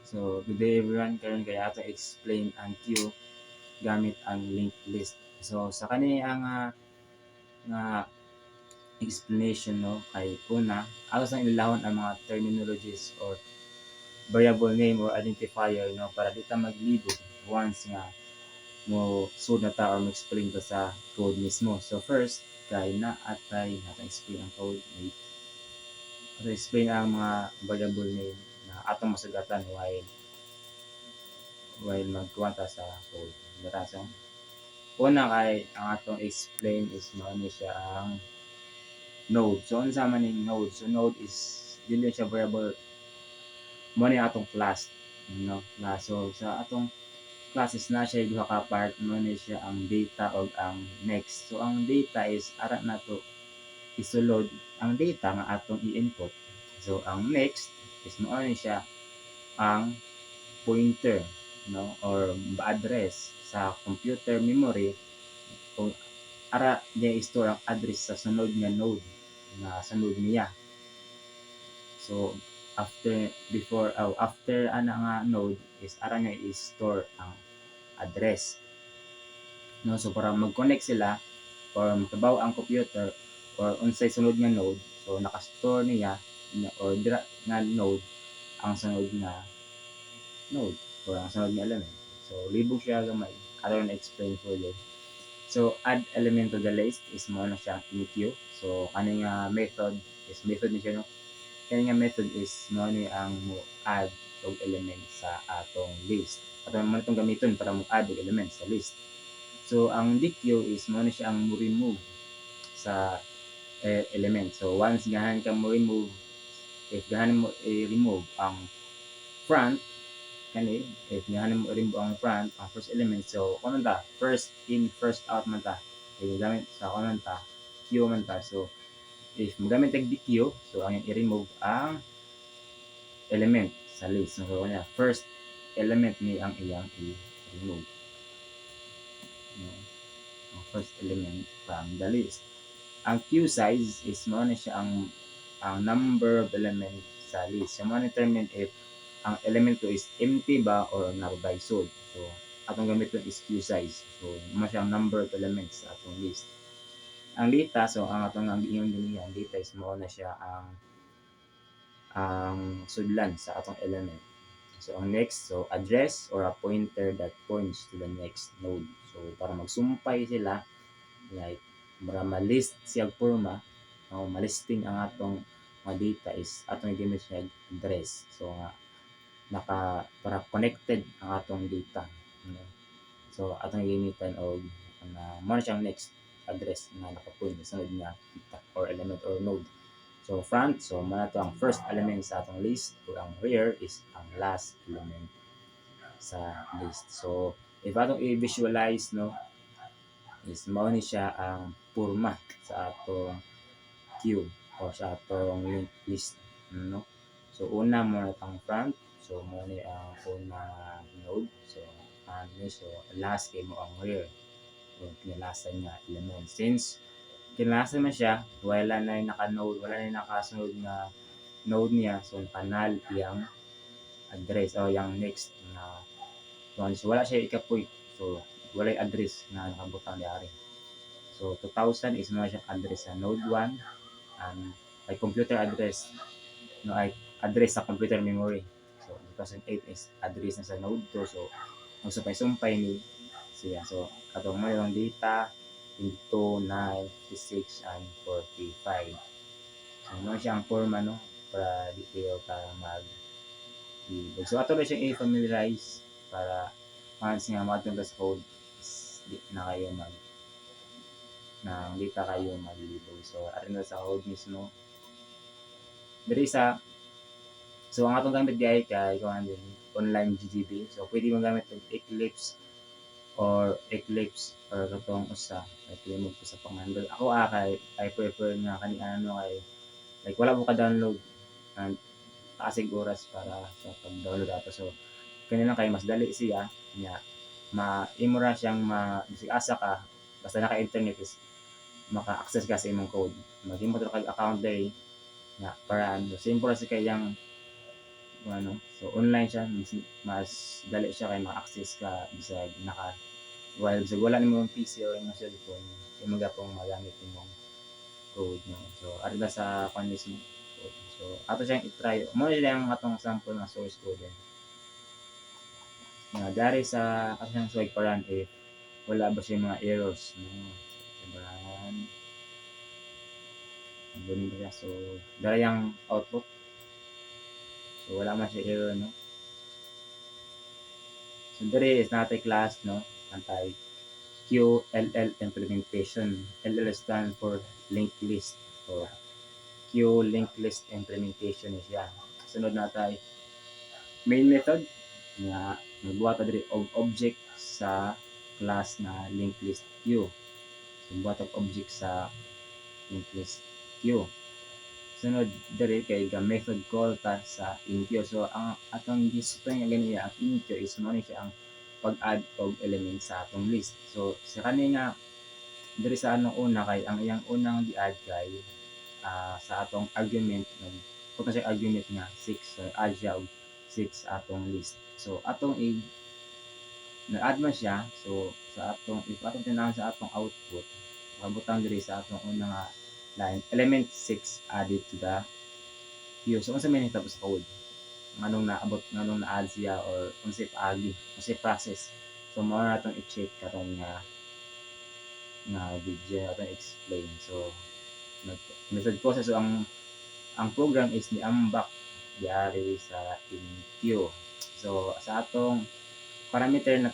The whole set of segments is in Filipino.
So, good day everyone. Karon kaya ato explain ang queue gamit ang linked list. So, sa kani ang nga explanation no kay una, alas ang ilahon ang mga terminologies or variable name or identifier no para di ta maglibog once nga mo sud na ta or mo explain ta sa code mismo. So, first kay na atay natang explain ang code. Ato explain ang mga variable name na atong masugatan while magkuwanta sa code. Batasan. Una kay ang atong explain is mao ni siya ang node. So unsa man ning node? So node is dili siya variable, mo ni atong class, no? Class. So sa atong classes na siya duha ka part, mo ni siya ang data ug ang next. So ang data is ara nato isulod ang data nga atong i-input. So ang next is mao ni siya ang pointer, no, or address sa computer memory kung ara niya i-store ang address sa sunod nga node na sunod niya. So after ana nga node is ara niya i-store ang address, no. So para mag-connect sila or makabaw ang computer or unsay sunod nga node, so naka-store niya or dira nga node ang sunod nga node or ang sunod nga element. So libog siya gamay. Aron na-explain further. So add element to the list is mo na siya enqueue. So kani nga method ni siya, no. Kani nga method is mo ni ang mo add og element sa atong list. Ato man itong gamiton para mo add og element sa list. So ang dequeue is mo na siya ang mo remove sa element. So once gahan ka mo remove, if gahan mo i-remove ang front kani, if gahan mo remove ang front, ang first element, so kuno ta first in first out man ta, gamit sa kuno ta queue man ta. So if magamit tag dequeue, so ang i-remove ang element sa list. So kanya first element ni ang iyang i-remove, no? Ang first element from the list. Ang queue size is mo na siya ang number of element sa list. So mo determine if ang element ko is empty ba or nababay sold. So atong gamiton is queue size. So mo siyang number of elements sa atong list. Ang data, so ang atong ang iyon din ang data is mo na siya ang sudlan sa atong element. So ang next, so address or a pointer that points to the next node. So para magsumpay sila, like para ma-list siya porma, o ma-listing ang atong mga data is atong i-gamit siya address. So nga para connected ang atong data, no? So atong gamitan og mo na siyang next address na nakapoint sa sunod nga data or element or node. So front, so mo na to ang first element sa atong list, ug ang rear is ang last element sa list. So if atong i-visualize, no, is mao ni siya ang porma sa atong queue o sa atong linked list, no. So una mo na tang front, so mo ni ang unang node. So so last kay mo ang rear, yung kinalasan niya element. Since kinalasan man siya, wala na yung naka-node, wala na yung nakasunod na node niya, so kanal iyang address o yung next na one. So wala siya ikapoy, so wala yung address na nakabutang diari. So 2000 is mga siyang address sa node 1 and ay computer address, no, ay address sa computer memory. So 2008 is address na sa node 2. So ang sumpay ni siya. So katong mo yung data into 9, 56 and 45. So mo siyang forma, no, para detail para mag-ibig. So ato na siyang i-familiarize para once nga matong sa code di na kayo di ka kayo maglibog. So arin na sa code mismo diri sa, so ang atong gamit di ay kay din online GDB. So pwede mo gamit og Eclipse or katong usa ay pwede mo sa pang-handle. Ako kay I prefer nga kani ano kay like wala mo ka-download and kasig oras para sa pag-download ato. So kani lang kay mas dali siya nya imo ra siyang bisig asa ka basta naka-internet is maka-access ka sa imong code. Maghimo ra kag account diri nya para simple ra sa kay yang ano So online siya, mas dali siya kay maka-access ka bisag while bisag wala nimo PC or imong cellphone, imo gapong magamit imong code no. So ari na sa kon mismo. So ato siyang i-try. Mo lang atong sample nga source code. Nga dari sa ato siyang swag paran if wala ba siya mga errors no. Sobrang ganun ba siya. So dari ang output. So wala man siya error no. So dari is natin class no. Antay QLL implementation. LL stand for linked list. So Q linked list implementation is yan. Sunod na tayo main method nga magbuhat diri og object sa class na linked list Q. So buhat og object sa linked list Q. Sunod diri kay ga method call ta sa inQ. So ang atong display nga ganiya ang inQ is mo ni siya ang pag-add og element sa atong list. So sa kani nga diri sa anong una kay ang iyang unang gi-add kay sa atong argument kung siya argument nga 6 so add siya og 6 atong list. So atong na-add man siya. So sa atong if atong tinawag sa atong output mabutang diri sa atong unang line element 6 added to the queue. So unsa may nahitabo sa code? Nganong na-add siya or unsa paagi, unsa process. So mao na atong i-check karong nga video atong explain. So method process so ang program is niambak diari sa inQ. So sa atong parameter nga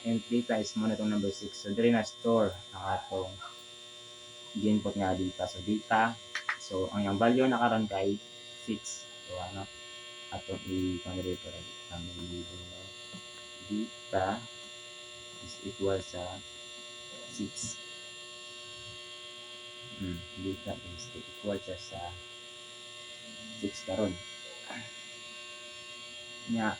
int data is mo na itong number 6. So diri na store ang atong input nga data. So data. So ang yung value na karon kay 6. So ano atong i-convert ang data is equal sa 6. Data is equal siya sa 6 karon. Nya.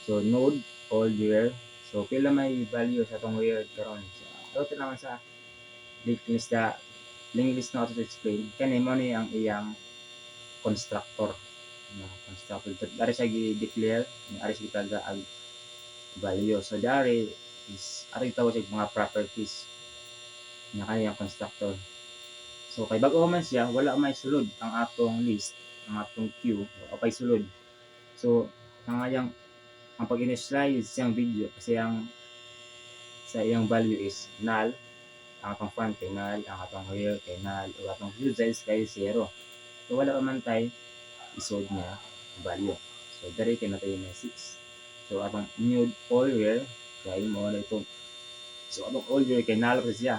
So node all where. So pila may value sa tong where karon. So auto naman sa linked list na auto to explain kani mo ni ang iyang constructor na constructor dari sa gi-declare ari sa gitaga ang value. So dari is ari tawag sa mga properties nga kaniyang constructor. So kay bag-o man siya wala may sulod ang atong list, ang atong queue o pay sulod. So ang pag-initialize siyang video kasi ang sa iyang value is null, ang atong front kay null, ang atong rear kay null, o atong view size kay 0. So wala pa man tay isod niya value. So dari kay natay na 6. So atong new all where kay mo na ito. So atong all where kay null pa siya.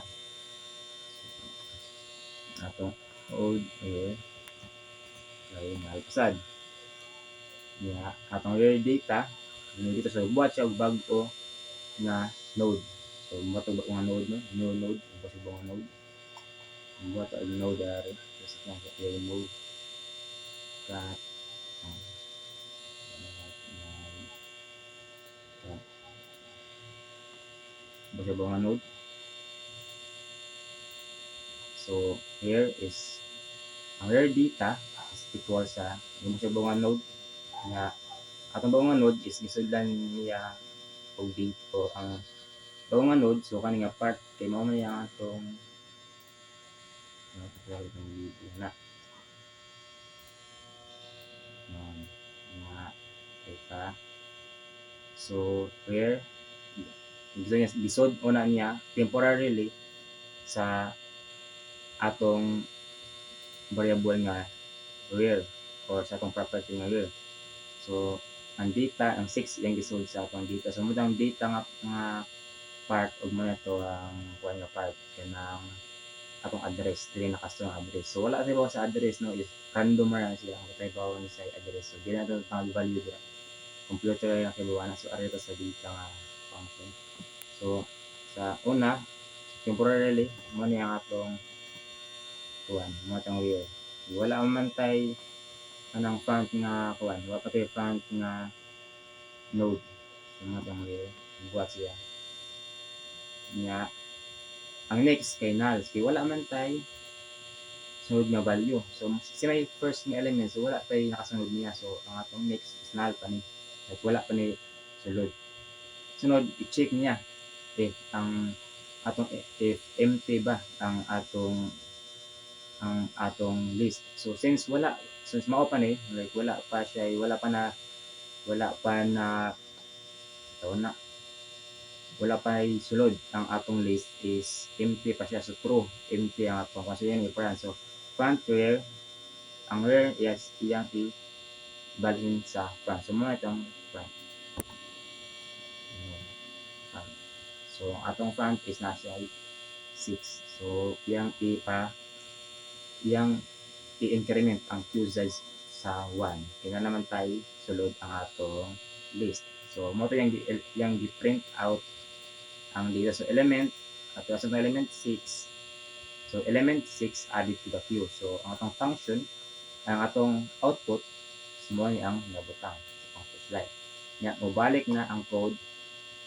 Atong all where kay null pasad. Yeah, atong where data dito sa buhat siya og bag-o nga node. So matubag nga node no, new node, possible nga node. Buhat og node dari kasi nga remove cat basta nga node. So here is ang where data is equal sa yung basta nga node nga atong bawang node is gisudlan niya og date o ang bawang node so kani nga part kay mao man yang atong na nga data. So where gusto niya lisod una niya temporarily sa atong variable nga where or sa atong property nga where. So ang data ang 6 yung gisod sa atong data. So mo ang data nga part og mo na to ang kuan nga part kanang atong address dili naka-store address. So wala ba sa address no is random ra siya ang trabaho ni sa address. So di na to tawag value dira. Computer ra kay buwana so ari to sa data nga function. So sa una temporarily mo ni ang atong kuan mo atong where. Wala man tay anang front nga kuan wala pati front nga node so mo atong where buhat siya nya ang next kay null kay wala man tay sunod nga value. So si may first nga element, so wala tay nakasunod niya. So ang atong next is null pa ni. Like wala pa ni sulod. Sunod i-check niya if ang atong if empty ba ang atong list. So since mao pa ni, like wala pa na taon na wala pa ay sulod ang atong list is empty pa siya. So true, empty ang atong kasi yan i-front. So front where ang where is iyang i-balhin sa front. So muna itong front. So ang atong front is nasa 6. So iyang i-increment ang queue size sa 1. Kaya naman tayo sulod ang atong list. So mo to yung di-print out ang data. So element at sa element 6. So element 6 added to the queue. So ang atong function, ang atong output mo ni ang nabutang sa push line. Nya mobalik na ang code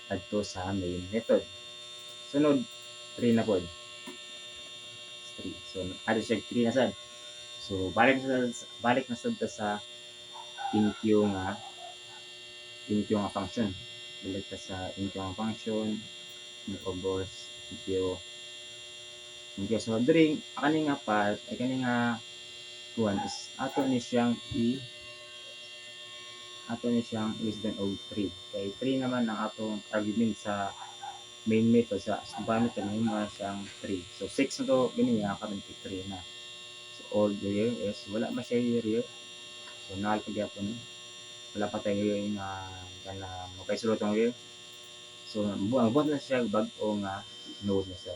adto sa main method. Sunod 3 na pod. 3. So add siya 3 na sad. So balik na sad sa in-queue nga function. Balik ta sa in-queue nga function. Obos in-queue. So during kani nga part ay kani nga kuan is ato ni siyang less than of 3. Kay 3 naman ang atong argument sa main method sa gamit kami mga siyang 3. So 6 na to ganiya karon 3 na. So all the year is wala ba siya year. So null pa gyapon. Wala pa tayo nga kana mapaisulod tong year. So buhat na siya bag-o nga node na siya.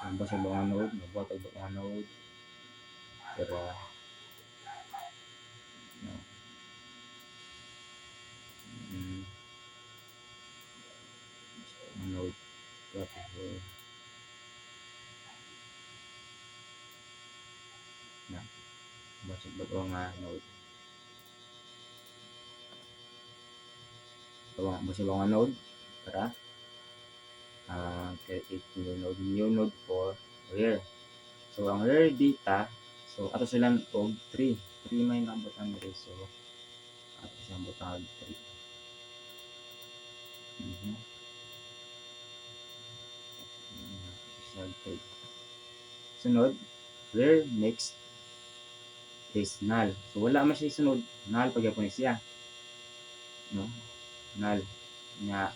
Ang basa ba nga node, buhat ba nga node. Pero no. Node copy na basa ba nga node. So basa ba nga node para create new node for where. So ang where data, so ato sila og 3 may nabutan diri. So ato siyang butang 3. Sunod, where next is null. So wala man siya sunod, null pagyapon siya. No? Null nga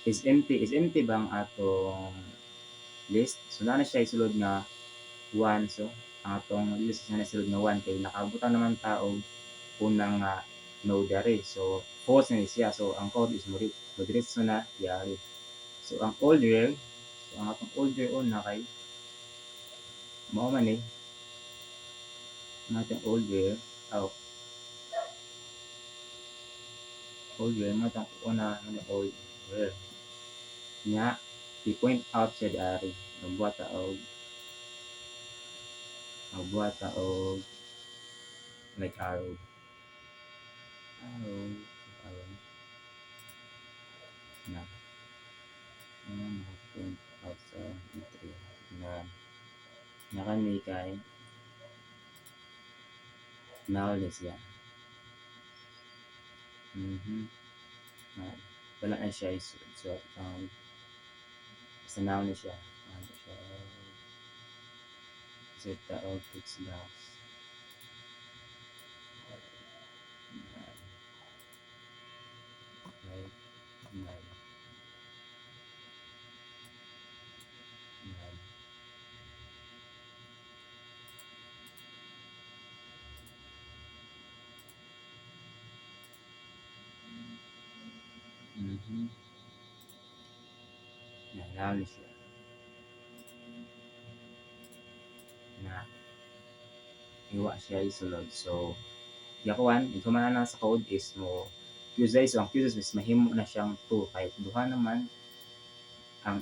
is empty ba ang atong list? So na siya isulod nga 1. So ang atong list na isulod nga 1 kay nakabutan naman ta og unang node dari. So false na siya. So ang code is modiretso na yari. So ang old where, so ang atong old where on na kay mao man ang atong old where old where mo itong una ng old where nya i-point out siya dari. Magbuhat ta og like arrow na point out sa entry na nakani kay null na siya. Wala na siya so sa null na siya. Set the output box. Null siya. Na iwa siya isulod. So yakuan ito man na sa code is mo Tuesday. So ang Tuesday is mahimo na siyang 2 kahit duha naman ang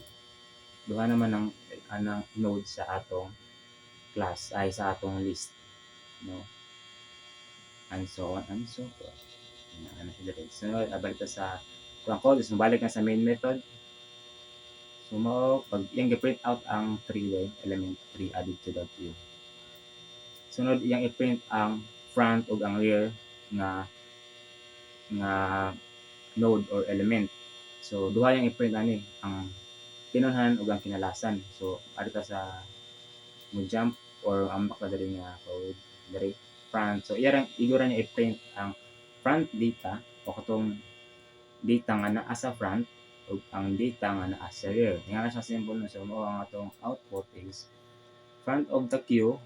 anang node sa atong class ay sa atong list, no, and so on and so forth. Ano siya dito. So abalik ta sa ang code is mabalik na sa main method. So mo pag yung print out ang 3 element 3 added to the queue. sunod iyang i-print ang front ug ang rear nga nga node or element. So duha yang i-print ani, ang kinunhan ug ang kinalasan. So adto sa mo jump or ambak na diri nga code diri front. So igura niya i-print ang front data o katong data nga naa sa front ug ang data nga naa sa rear. Nga sa symbol na so mao ang atong output is front of the queue,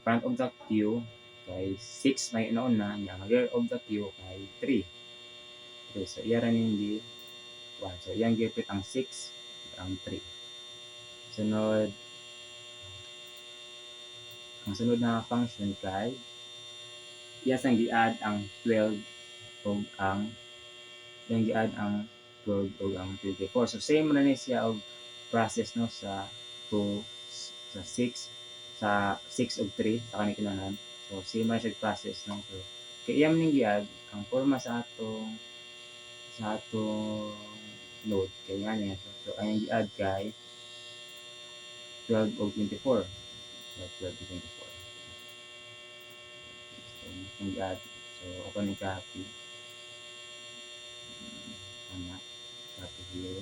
front of the queue kay 6 may inauna niya, ang rear of the queue kay 3. Okay, so iya ra ning gi 1. So iyang gipit ang 6 ang 3. Sunod ang sunod na function kay iya sang gi-add ang 12 ug ang iyang gi-add ang 12 ug ang 24. So same na ni siya og process no sa 2 sa 6 sa 6 ug 3 sa kanang kinahanglan. So same man siya process no. So kay iyang ning gi-add ang forma sa atong node kay nga niya. So ang gi-add kay 12 ug 24. So 12 ug 24. So ang gi-add. So ako ni copy. Ana copy here.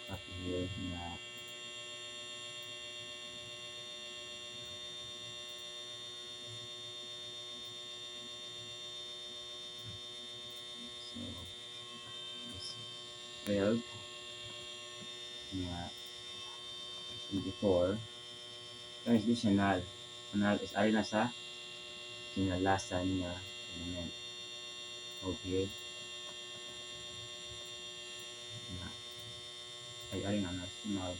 Copy here na so 12 na 24. Ito is additional. Null is ari na sa kinalasan nga element. Okay. Na ay ari na null.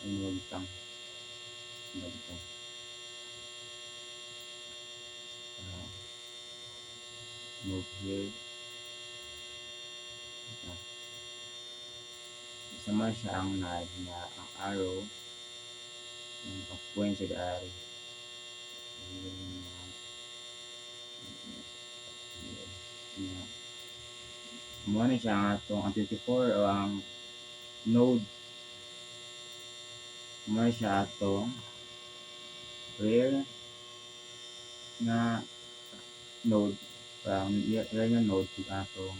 Ay wagtang. Bagtang. Move here. Sama siya ang null na ang arrow ang point siya dari mo na siya ang atong ang 24 o ang node mo na siya atong rear na node ang rear nga node ug atong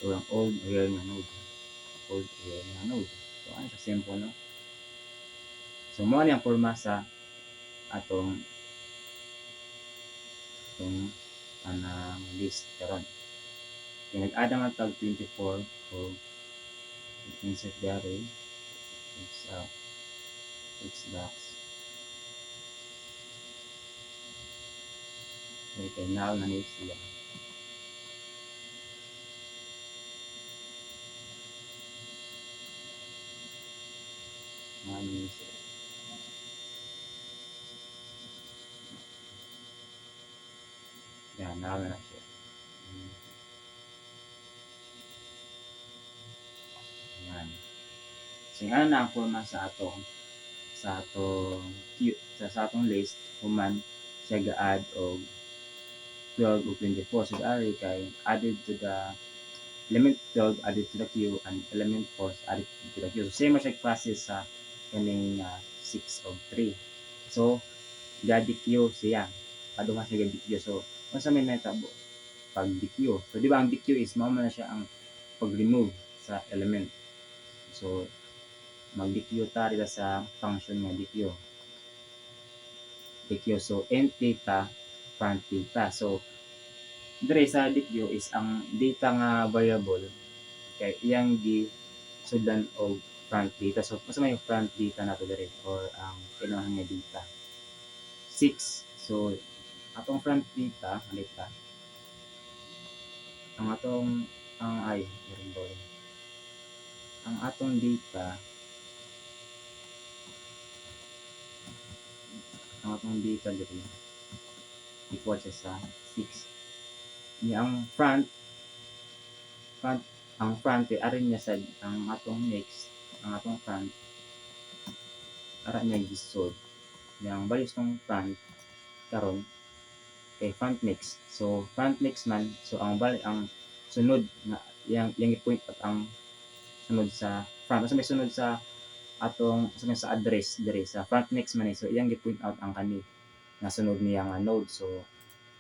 ang old rear nga node so ano siya simple no. So mo na ang forma sa atong anang list karon. Kaya nag-add ang tag 24 o insert dari it's box. Okay, now na ni siya. Yan, now na siya. Yan. So yan na ang forma sa atong list human siya ga-add og 12 ug 24. So ari kay added to the element 12 added to the queue and element 4 added to the queue. So same siya process sa kaning 6 ug 3. So ga-DQ siya. Paduha siya ga-DQ. So unsa may metabo pag DQ. So di ba ang DQ is mao man siya ang pag-remove sa element. So mag-DQ ta dito sa function nga DQ. So int data front data. So dire sa DQ is ang data nga variable kay iyang gisudlan og front data. So unsa may front data nato dire or ang kinahanglan nga data 6. So atong front data halita ang atong ang atong data dito equal sa 6 ni ang front arin niya sa ang atong next ang atong front ara niya gisod yang values ng front karon kay front next. So front next man so ang sunod na yang i-point at ang sunod sa front. So may sunod sa atong sa address dire sa front next man so iyang gi-point out ang kani nasunod niya nga node. So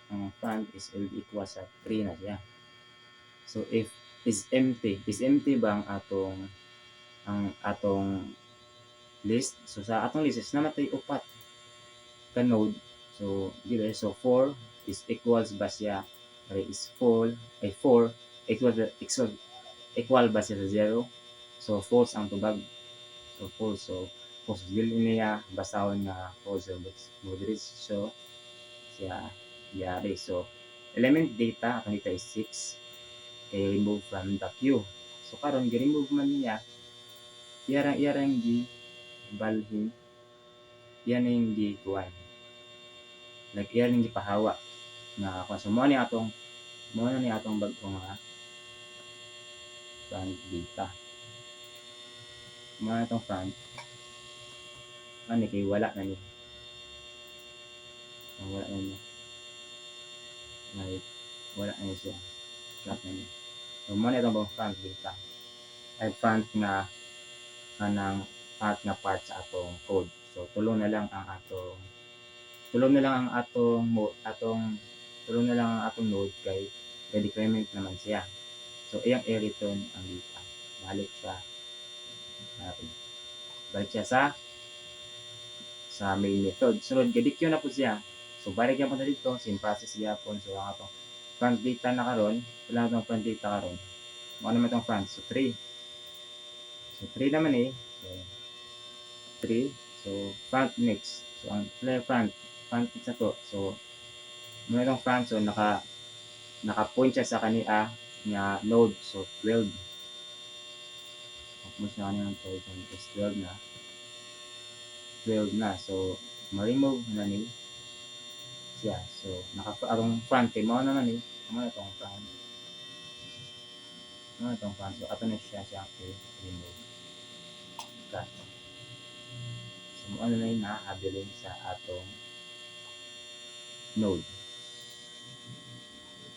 ang front is equal sa 3 na siya. So if is empty ba ang atong list? So sa atong list is namatay upat ka node. So dire so 4 is equals ba siya is 4 ay 4 equal ba siya sa 0? So false ang tubag. So false. So false dili niya basahon nga false. So dire so siya yari. So element data atong data is 6 kay remove from the queue. So karon gi-remove man niya iyarang gi balhin yan yung gi kuan like yan yung gipahawa nga kung so mo na ni atong bag-o nga front data mo na itong front ano kay wala na niya like wala na niya siya flat na niya so mo na itong front data ay front nga kanang part sa atong code. So tulong na lang ang atong node kay decrement naman siya. So iyang i-return ang data. Balik siya sa main method. Sunod gadik yun na po siya. So balik yan po na dito, same process siya po. So ang atong front data na karon, wala atong front data karon. Mo naman itong front. So 3. So 3 naman So 3. So front next. So ang front next na to. So muna itong front. So naka-point siya sa kaniya nga node. So 12. Tapos na kanina ng 12 na. 12 na. So ma-remove na ni siya. So arong front kay mao naman mo na itong front. So ato na siya i-remove. Cut. So mo na habilin sa atong node.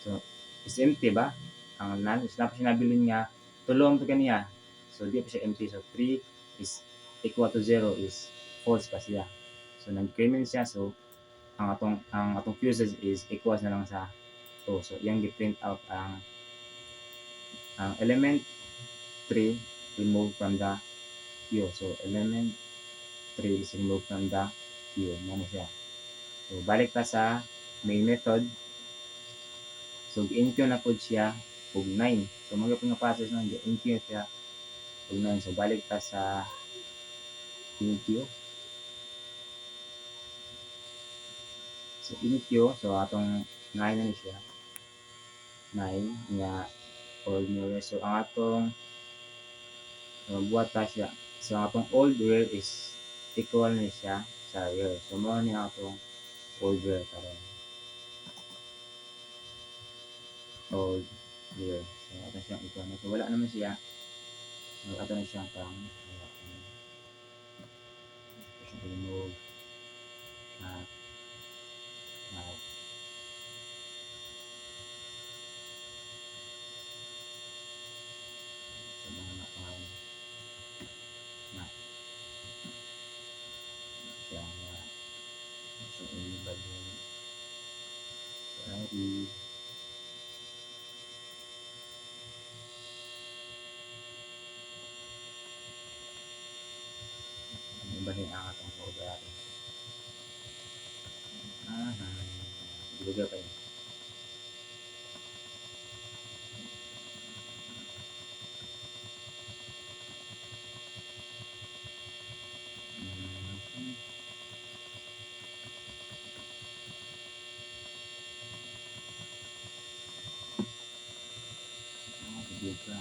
So is empty ba? Ang is na pa siya nabilin nga tulong to kaniya. So di pa siya empty. So 3 is equal to 0 is false pa siya. So nag-decrement siya. So ang atong fuses is equals na lang sa 2. So iyang gi-print out ang element 3 removed from the queue. So element 3 is removed from the queue. Ano siya. So balik ta sa main method. So gi-enqueue na pod siya og 9. So magapon nga process nang gi-enqueue siya og 9. So balik ta sa enqueue. So enqueue, so atong 9 na ni siya. 9 nga old new. So ang atong buhat ta siya. So ang atong old where is equal ni siya sa year. So mo ni atong old where karon. Old year. So ato siyang equal na. So wala naman siya. So ato na siyang pang remove so i-balhin sorry i-balhin ang atong folder diluga pa yun diluga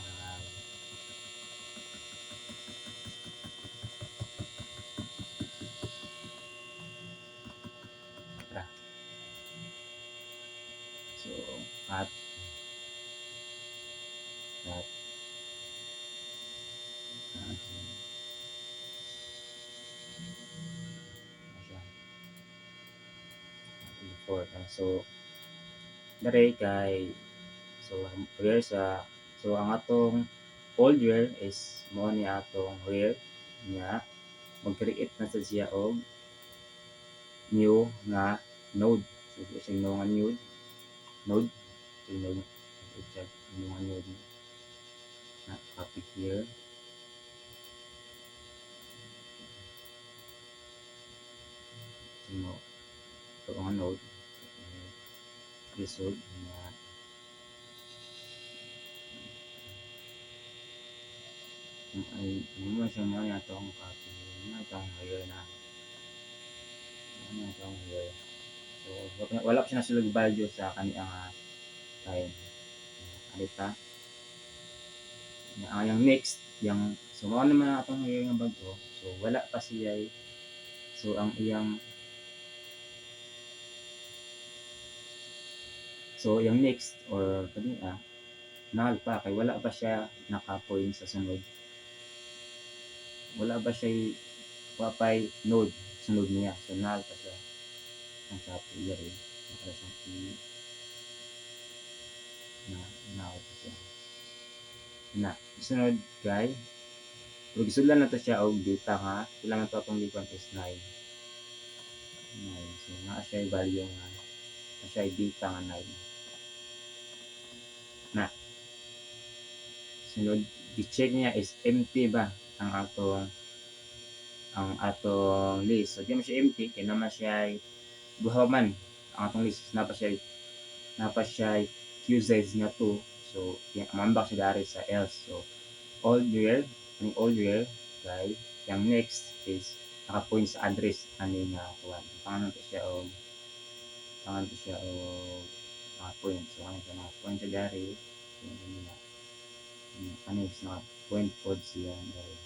so cut so dere kay so where so ang atong old where is mo ni atong where nga mag-create na sad siya og new nga node. So siya new nga node. So node siya new nga node na copy here. So no, ito nga node result na ay mo siya mo na ito ang copy na ito ang layer na ano ito ang layer. So wala pa siya nasulog value sa kaniyang time. Alita ang yung next yung so mao naman ang atong layer nga bago. So wala pa siya so ang iyang so yung next or kaniya null pa kay wala pa siya naka-point sa sunod. Wala ba siya papay node sunod niya. So null pa siya. Ang copy rin. Para sa na null pa siya. Na sunod guys. Pag isulan na to siya og data nga. Kailangan to atong lipan is 9. 9. So naa siya value nga na siya data nga 9. Na sunod i-check niya is empty ba ang atong list. So di man siya empty kay naman siya buhaw man ang atong list napa siya usage nga 2. So mambak siya dari sa else. So all year guys yung next is naka-point sa address ani nga kuan. Pangalan to siya og naka-point. So ano siya naka-point siya dari. Ano is naka-point pod siya dari.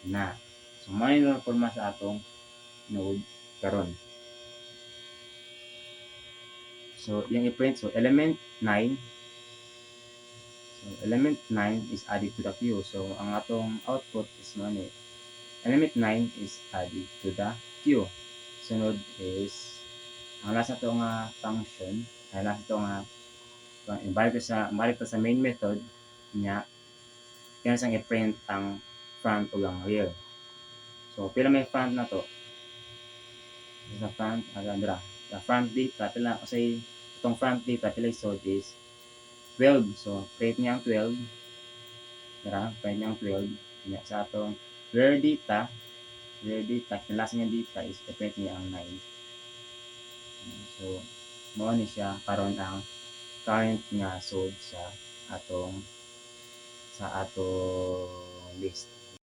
Na so may na forma sa atong node karon. So yung i-print so element 9 is added to the queue. So ang atong output is money. Element 9 is added to the queue. Sunod is ang last na to nga function ay last to nga balik sa main method niya yan sang i-print ang front o ang rear. So pila may front na to sa front agandra sa front data pila kasi itong front data pila isod is 12. So print niya ang 12 print niya ang 12 niya sa atong rear data last niya data is print niya ang 9. So mao ni siya karon ang current nga sod sa atong list.